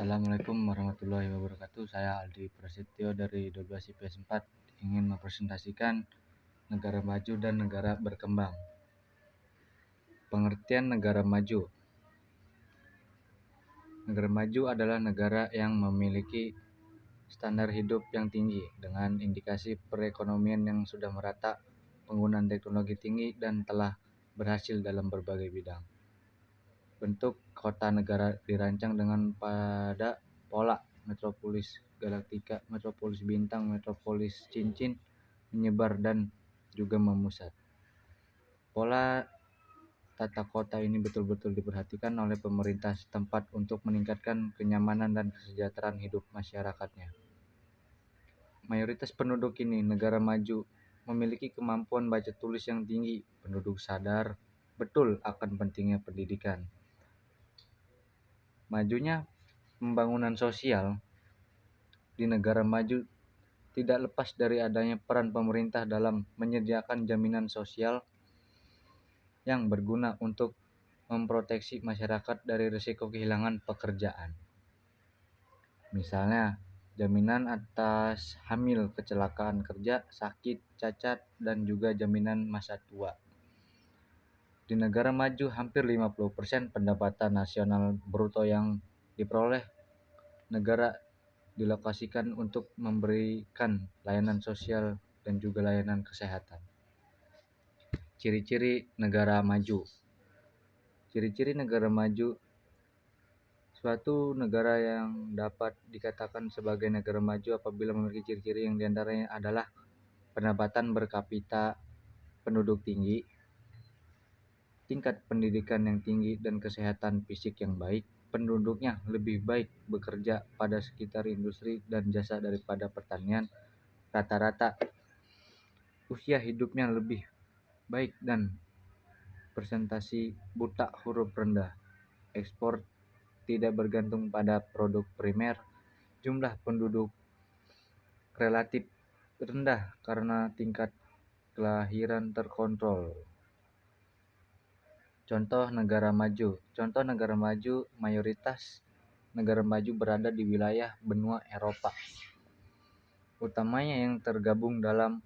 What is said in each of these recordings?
Assalamualaikum warahmatullahi wabarakatuh. Saya Aldi Prasetyo dari 12 IPS 4 ingin mempresentasikan negara maju dan negara berkembang. Pengertian negara maju. Negara maju adalah negara yang memiliki standar hidup yang tinggi dengan indikasi perekonomian yang sudah merata, penggunaan teknologi tinggi, dan telah berhasil dalam berbagai bidang. Bentuk kota negara dirancang dengan pada pola metropolis galaktika, metropolis bintang, metropolis cincin, menyebar dan juga memusat. Pola tata kota ini betul-betul diperhatikan oleh pemerintah setempat untuk meningkatkan kenyamanan dan kesejahteraan hidup masyarakatnya. Mayoritas penduduk ini negara maju memiliki kemampuan baca tulis yang tinggi. Penduduk sadar betul akan pentingnya pendidikan. Majunya pembangunan sosial di negara maju tidak lepas dari adanya peran pemerintah dalam menyediakan jaminan sosial yang berguna untuk memproteksi masyarakat dari risiko kehilangan pekerjaan. Misalnya, jaminan atas hamil, kecelakaan kerja, sakit, cacat, dan juga jaminan masa tua. Di negara maju, hampir 50% pendapatan nasional bruto yang diperoleh negara dilokasikan untuk memberikan layanan sosial dan juga layanan kesehatan. Ciri-ciri negara maju. Ciri-ciri negara maju, suatu negara yang dapat dikatakan sebagai negara maju apabila memiliki ciri-ciri yang diantaranya adalah pendapatan per kapita penduduk tinggi, tingkat pendidikan yang tinggi dan kesehatan fisik yang baik, penduduknya lebih baik bekerja pada sekitar industri dan jasa daripada pertanian, rata-rata usia hidupnya lebih baik dan persentase buta huruf rendah, ekspor tidak bergantung pada produk primer, jumlah penduduk relatif rendah karena tingkat kelahiran terkontrol. Contoh negara maju. Contoh negara maju, mayoritas negara maju berada di wilayah benua Eropa. Utamanya yang tergabung dalam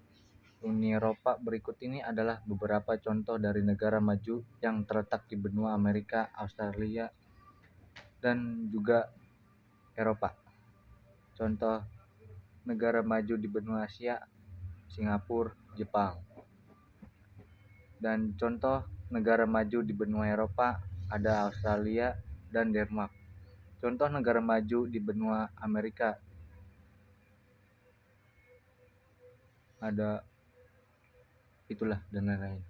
Uni Eropa berikut ini adalah beberapa contoh dari negara maju yang terletak di benua Amerika, Australia, dan juga Eropa. Contoh negara maju di benua Asia, Singapura, Jepang. Dan contoh negara maju di benua Eropa ada Australia dan Denmark. Contoh negara maju di benua Amerika ada itulah dan lain-lain.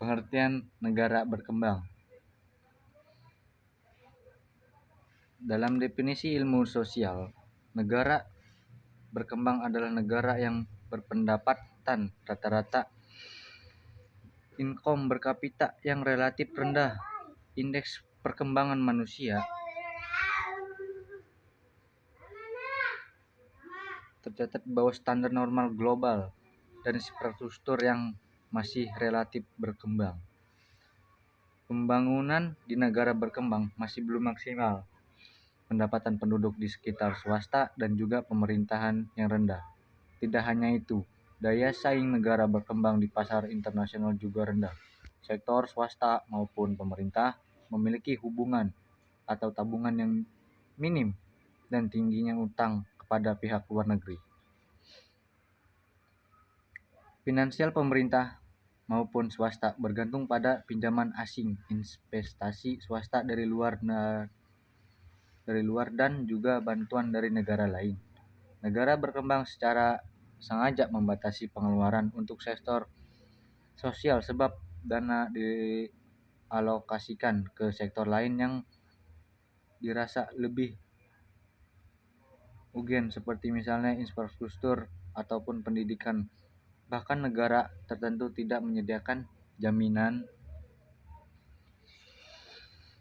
Pengertian negara berkembang. Dalam definisi ilmu sosial, negara berkembang adalah negara yang berpendapatan rata-rata income per kapita yang relatif rendah, indeks perkembangan manusia tercatat bawah standar normal global, dan infrastruktur yang masih relatif berkembang. Pembangunan di negara berkembang masih belum maksimal. Pendapatan penduduk di sekitar swasta dan juga pemerintahan yang rendah. Tidak hanya itu, daya saing negara berkembang di pasar internasional juga rendah. Sektor swasta maupun pemerintah memiliki hubungan atau tabungan yang minim dan tingginya utang kepada pihak luar negeri. Finansial pemerintah maupun swasta bergantung pada pinjaman asing, investasi swasta dari luar dan juga bantuan dari negara lain. Negara berkembang secara sengaja membatasi pengeluaran untuk sektor sosial sebab dana dialokasikan ke sektor lain yang dirasa lebih urgen seperti misalnya infrastruktur ataupun pendidikan. Bahkan negara tertentu tidak menyediakan jaminan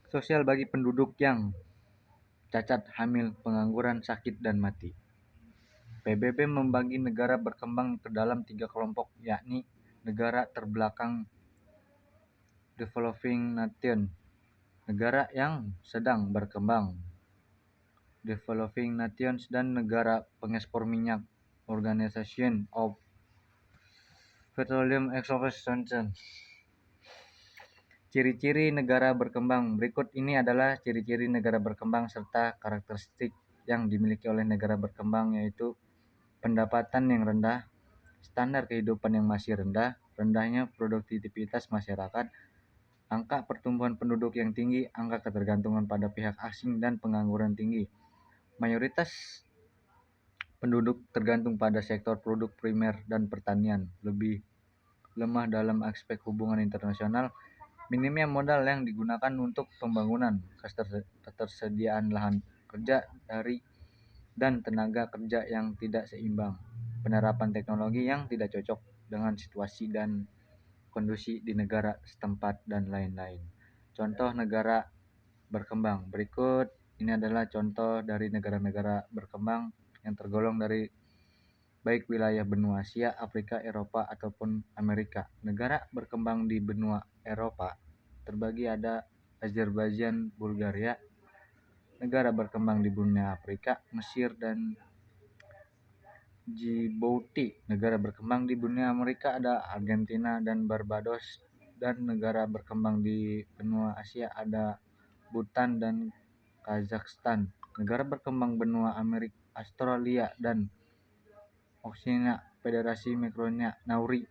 sosial bagi penduduk yang cacat, hamil, pengangguran, sakit, dan mati. PBB membagi negara berkembang ke dalam 3 kelompok, yakni negara terbelakang developing nation, negara yang sedang berkembang, developing nations, dan negara pengekspor minyak, Organization of Petroleum Exploration. Ciri-ciri negara berkembang. Berikut ini adalah ciri-ciri negara berkembang serta karakteristik yang dimiliki oleh negara berkembang, yaitu pendapatan yang rendah, standar kehidupan yang masih rendah, rendahnya produktivitas masyarakat, angka pertumbuhan penduduk yang tinggi, angka ketergantungan pada pihak asing, dan pengangguran tinggi. Mayoritas penduduk tergantung pada sektor produk primer dan pertanian, lebih lemah dalam aspek hubungan internasional, minimnya modal yang digunakan untuk pembangunan, ketersediaan lahan kerja dan tenaga kerja yang tidak seimbang, penerapan teknologi yang tidak cocok dengan situasi dan kondisi di negara setempat, dan lain-lain. Contoh negara berkembang. Berikut ini adalah contoh dari negara-negara berkembang yang tergolong dari baik wilayah benua Asia, Afrika, Eropa, ataupun Amerika. Negara berkembang di benua Eropa terbagi ada Azerbaijan, Bulgaria. Negara berkembang di benua Afrika, Mesir dan Djibouti. Negara berkembang di benua Amerika ada Argentina dan Barbados. Dan negara berkembang di benua Asia ada Bhutan dan Kazakhstan. Negara berkembang benua Amerika, Australia dan Oceania, Federasi Mikronesia, Nauru.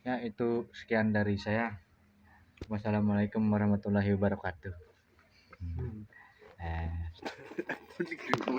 Ya, itu sekian dari saya. Wassalamualaikum warahmatullahi wabarakatuh.